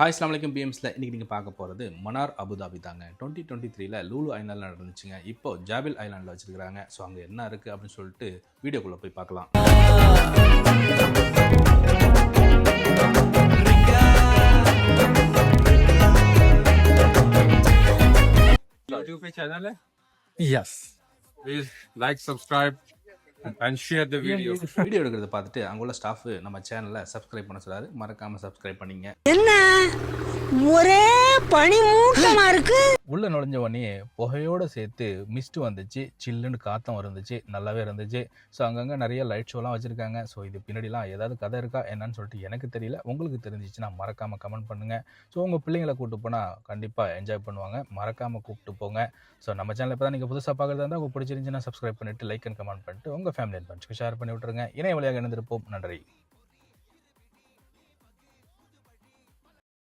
Hi அஸ்ஸலாமு அலைக்கும் பிஎம்ஸில் இன்றைக்கி நீங்கள் பார்க்க போகிறது மன்னார் அபுதாபி தாங்க. 2023 லூலு ஐலாண்டில் நடந்துச்சுங்க. இப்போ ஜாபில் ஐலாண்டில் வச்சுருக்காங்க. ஸோ அங்கே என்ன இருக்குது அப்படின்னு சொல்லிட்டு வீடியோக்குள்ளே போய் பார்க்கலாம். YouTube channel है? Yes. Please like, subscribe and share the video. Video எடுக்கிறத பார்த்துட்டு அங்கே உள்ள ஸ்டாஃபு நம்ம சேனலை சப்ஸ்கிரைப் பண்ண சொல்கிறாரு. மறக்காமல் சப்ஸ்கிரைப் பண்ணிங்க. என்ன ஒரே பனி மூட்டமா இருக்கு. உள்ள நுழைஞ்ச உடனே புகையோடு சேர்த்து மிஸ்ட் வந்துச்சு, சில்லுன்னு காத்தம் இருந்துச்சு, நல்லாவே இருந்துச்சு. ஸோ அங்கங்கே நிறைய லைட் ஷோலாம் வச்சுருக்காங்க. ஸோ இது பின்னாடிலாம் ஏதாவது கதை இருக்கா என்னன்னு சொல்லிட்டு எனக்கு தெரியல. உங்களுக்கு தெரிஞ்சிச்சுன்னா மறக்காமல் கமெண்ட் பண்ணுங்கள். ஸோ உங்கள் பிள்ளைங்களை கூப்பிட்டு போனால் கண்டிப்பாக என்ஜாய் பண்ணுவாங்க. மறக்காமல் கூப்பிட்டு போங்க. ஸோ நம்ம சேனல் இப்போ தான் நீங்கள் புதுசாக பார்க்குறதா இருந்தால் உங்களுக்கு பிடிச்சிருந்துச்சுன்னா சப்ஸ்கிரைப் பண்ணிவிட்டு லைக் அண்ட் கமெண்ட் பண்ணிட்டு உங்கள் ஃபேமிலி அண்ட் ஃப்ரெண்ட்ஸ்க்கு ஷேர் பண்ணி விட்டுருங்க. இணைய வழியாக இணைந்திருப்போம். நன்றி.